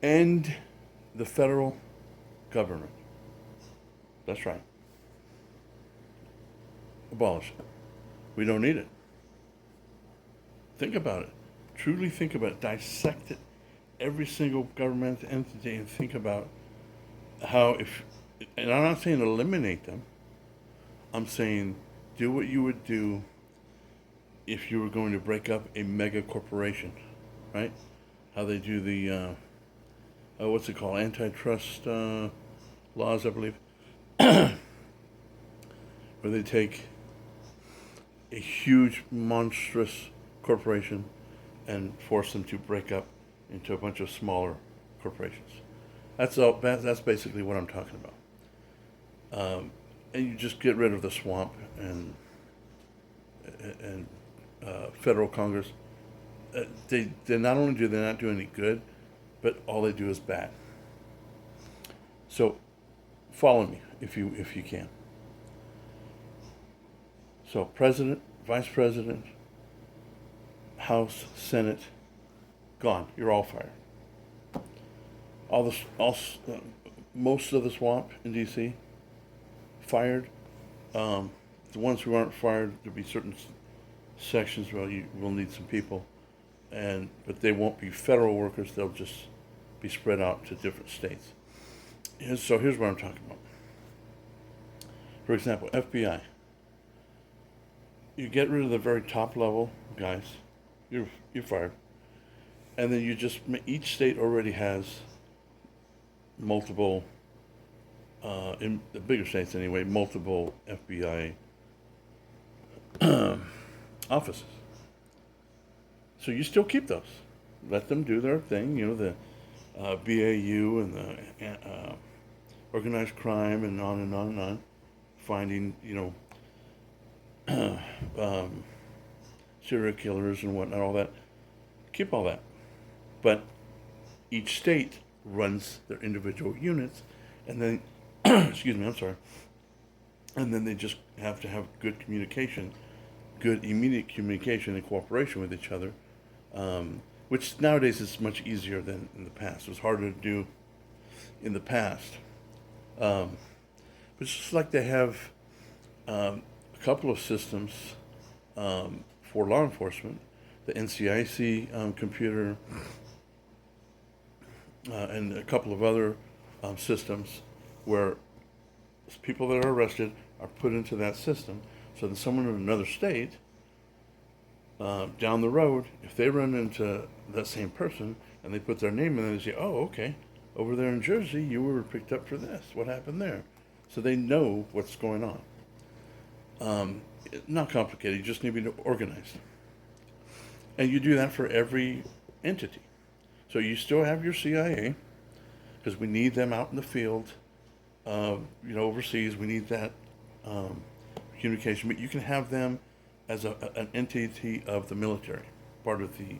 End the federal government. That's right. Abolish it. We don't need it. Think about it. Truly think about it. Dissect it. Every single government entity, and think about how if. And I'm not saying eliminate them. I'm saying do what you would do if you were going to break up a mega corporation, right? How they do the what's it called, antitrust laws, I believe, where they take a huge, monstrous corporation and force them to break up into a bunch of smaller corporations. That's all. That's basically what I'm talking about. And you just get rid of the swamp and federal Congress. They not only do they not do any good, but all they do is bad. So follow me if you can. So president, vice president, House, Senate, gone. You're all fired. Most of the swamp in D.C. fired. The ones who aren't fired, there'll be certain sections where you will need some people, but they won't be federal workers. They'll just be spread out to different states. So here's what I'm talking about. For example, FBI. You get rid of the very top level guys, you're fired, and then you just each state already has multiple, in the bigger states anyway, multiple FBI offices. So you still keep those. Let them do their thing. You know, the BAU and the organized crime and on and on and on. Finding, serial killers and whatnot, all that. Keep all that. But each state runs their individual units, and then, excuse me, I'm sorry. And then they just have to have good communication, good immediate communication and cooperation with each other, which nowadays is much easier than in the past. It was harder to do in the past. But it's just like they have a couple of systems for law enforcement, the NCIC computer, and a couple of other systems where people that are arrested are put into that system. So that someone in another state down the road, if they run into that same person and they put their name in, they say, "Oh, okay, over there in Jersey, you were picked up for this. What happened there?" So they know what's going on. Not complicated. You just need to be organized, and you do that for every entity. So you still have your CIA because we need them out in the field. Overseas, we need that communication. But you can have them as an entity of the military, part of the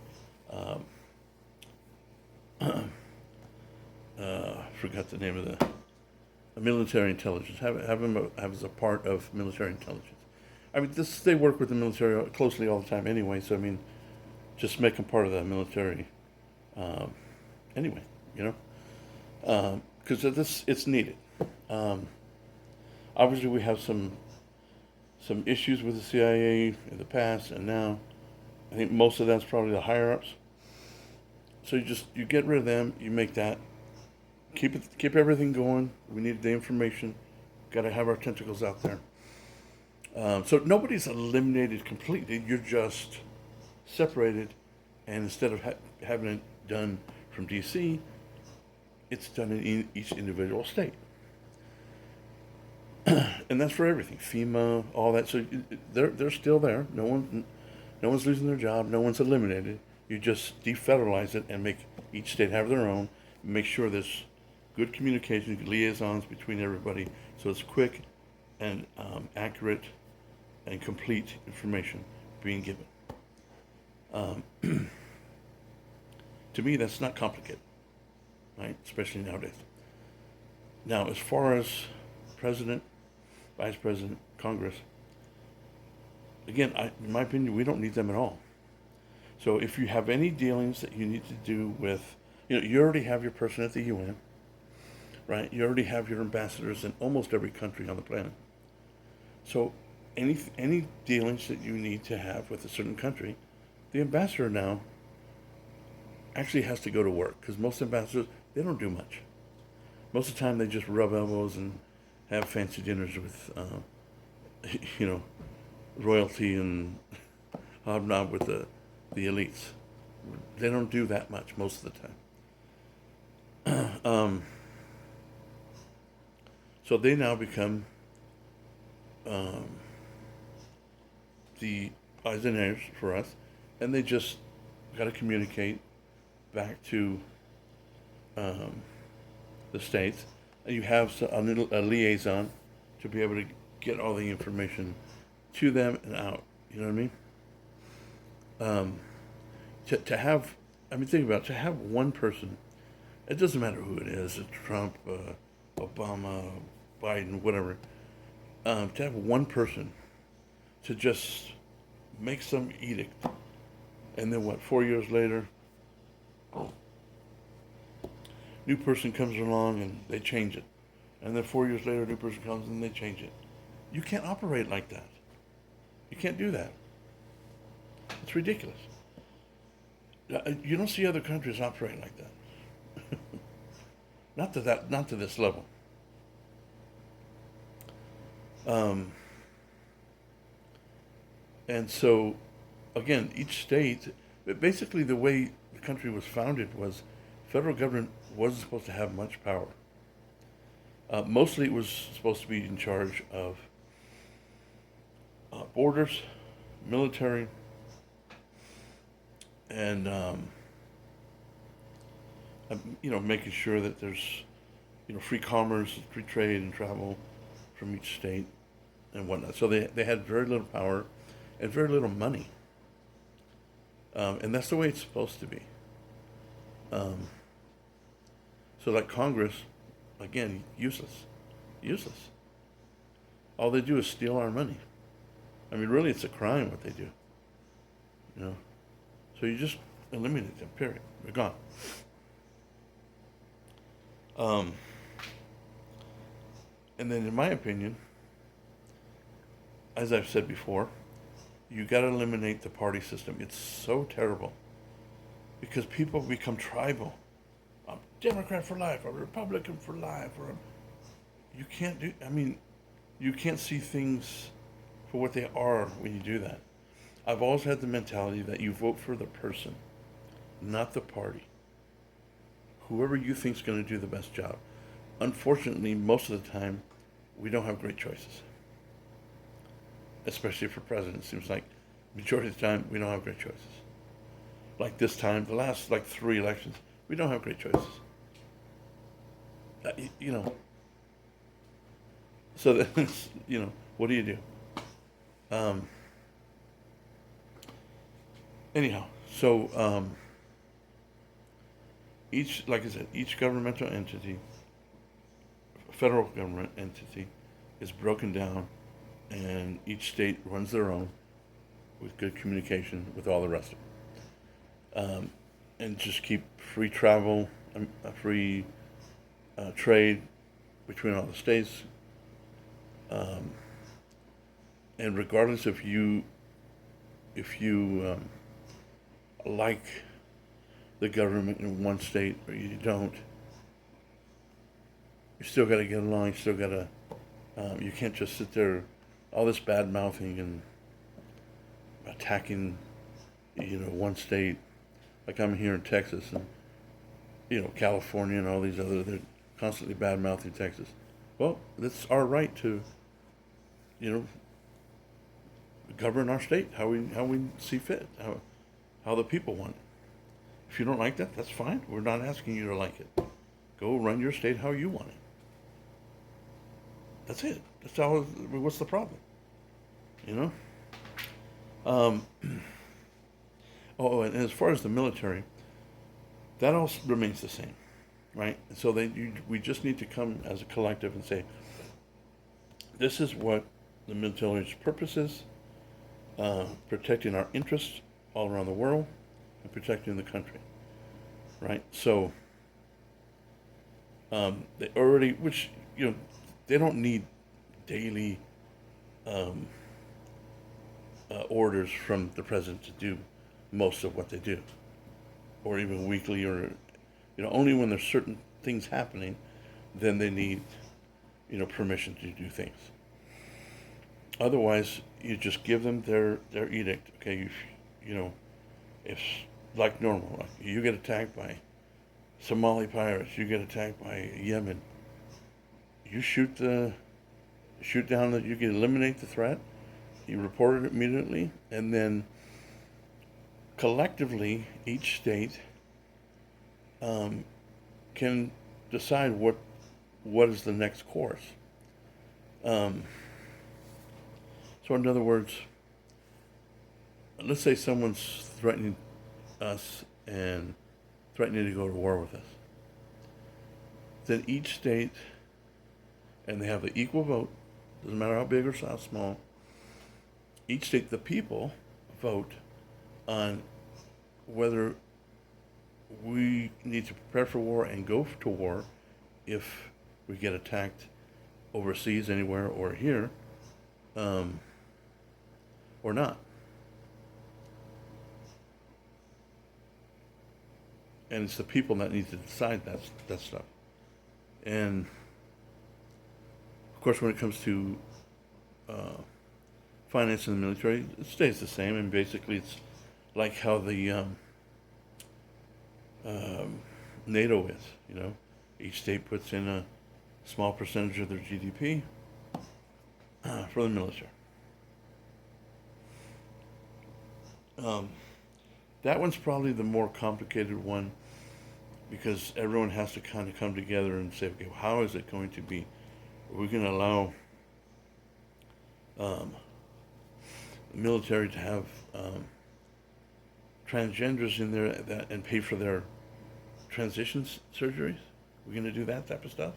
forgot the name of the military intelligence. Have them as a part of military intelligence. I mean, they work with the military closely all the time anyway. So I mean, just make them part of the military anyway. Because it's needed. Obviously, we have some issues with the CIA in the past, and now I think most of that's probably the higher ups. So you get rid of them. You make that keep everything going. We need the information. Got to have our tentacles out there. So nobody's eliminated completely. You're just separated, and instead of having it done from D.C., it's done in each individual state. And that's for everything, FEMA, all that. So they're still there. No one's losing their job. No one's eliminated. You just defederalize it and make each state have their own. Make sure there's good communication, liaisons between everybody, so it's quick and accurate and complete information being given. To me, that's not complicated, right? Especially nowadays. Now, as far as president, vice president, Congress, again, in my opinion, we don't need them at all. So if you have any dealings that you need to do with, You already have your person at the UN, right? You already have your ambassadors in almost every country on the planet. So any dealings that you need to have with a certain country, the ambassador now actually has to go to work, because most ambassadors, they don't do much. Most of the time they just rub elbows and have fancy dinners with, you know, royalty and hobnob with the elites. They don't do that much most of the time. So they now become um, the eyes and ears for us, and they just got to communicate back to um, the states, and you have a liaison to be able to get all the information to them and out. You know what I mean? Um, to have, I mean, think about it, to have one person. It doesn't matter who it is, Trump, Obama, Biden, whatever. To have one person to just make some edict, and then what? 4 years later, new person comes along and they change it, and then 4 years later, a new person comes and they change it. You can't operate like that. You can't do that. It's ridiculous. You don't see other countries operate like that. Not to this level. Um, and so, again, each state, basically the way the country was founded was, federal government wasn't supposed to have much power. Mostly it was supposed to be in charge of borders, military, and making sure that there's free commerce, free trade, and travel from each state and whatnot. So they had very little power and very little money, and that's the way it's supposed to be. Um, so like Congress, again, useless. All they do is steal our money. I mean, really, it's a crime what they do. You know, so you just eliminate them. Period. They're gone. Um, and then, in my opinion, as I've said before, you got to eliminate the party system. It's so terrible because people become tribal. I'm Democrat for life, or Republican for life, or you can't do. I mean, you can't see things for what they are when you do that. I've always had the mentality that you vote for the person, not the party. Whoever you think is going to do the best job. Unfortunately, most of the time, we don't have great choices. Especially for president, it seems like majority of the time we don't have great choices. Like this time, the last like 3 elections, we don't have great choices. You know. So then, what do you do? Anyhow, so like I said, each governmental entity, federal government entity, is broken down, and each state runs their own with good communication with all the rest of them, and just keep free travel, free trade between all the states, and regardless if you like the government in one state or you don't, you still got to get along. You still got to. You can't just sit there, all this bad mouthing and attacking, one state. Like I'm here in Texas, and California and all these other. They're constantly bad mouthing Texas. Well, that's our right to, govern our state how we see fit, how the people want it. If you don't like that, that's fine. We're not asking you to like it. Go run your state how you want it. That's it. That's how. What's the problem? You know. Oh, and as far as the military, that all remains the same, right? And so we just need to come as a collective and say, this is what the military's purpose is: protecting our interests all around the world and protecting the country, right? So They already, which they don't need daily um, orders from the president to do most of what they do, or even weekly, or only when there's certain things happening, then they need permission to do things. Otherwise, you just give them their edict. Okay, if like normal, like you get attacked by Somali pirates, you get attacked by Yemen, you shoot down that you can eliminate the threat. You report it immediately, and then collectively, each state can decide what is the next course. So, in other words, let's say someone's threatening us and threatening to go to war with us. Then each state, and they have the equal vote, doesn't matter how big or how small, each state, the people, vote on whether we need to prepare for war and go to war if we get attacked overseas anywhere or here, or not. And it's the people that need to decide that stuff. And of course, when it comes to financing the military, it stays the same. And basically, it's like how the NATO is. Each state puts in a small percentage of their GDP for the military. That one's probably the more complicated one, because everyone has to kind of come together and say, okay, well, how is it going to be? Are we going to allow the military to have transgenders in there and pay for their transition surgeries? We're going to do that type of stuff?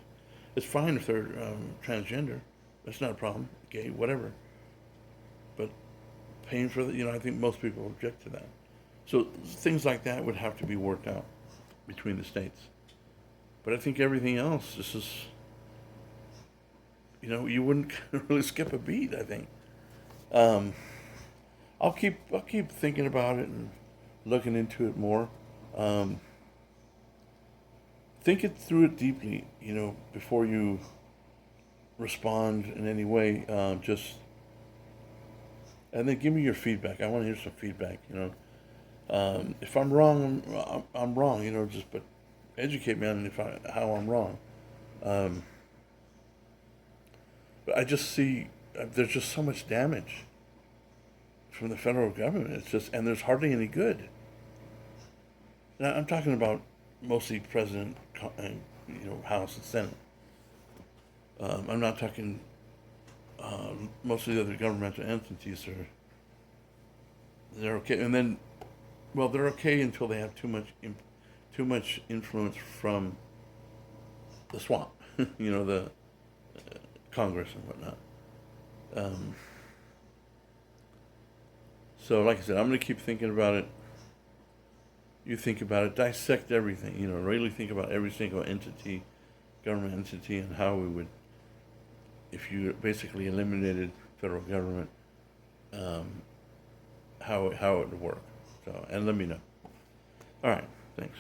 It's fine if they're transgender. That's not a problem. Gay, whatever. But paying for I think most people object to that. So things like that would have to be worked out between the states. But I think everything else, this is, you wouldn't really skip a beat, I think. I'll keep thinking about it and looking into it more. Think it through it deeply, before you respond in any way. And then give me your feedback. I want to hear some feedback. If I'm wrong, I'm wrong. But educate me on how I'm wrong. But I just see there's just so much damage from the federal government. And there's hardly any good. Now I'm talking about mostly President, House and Senate. I'm not talking. Most of the other governmental entities they're okay, and then, well, they're okay until they have too much influence from the swamp, the Congress and whatnot. So, like I said, I'm going to keep thinking about it. You think about it, dissect everything, really think about every single government entity, and how we would, if you basically eliminated federal government, how it would work. So, and let me know. All right, thanks.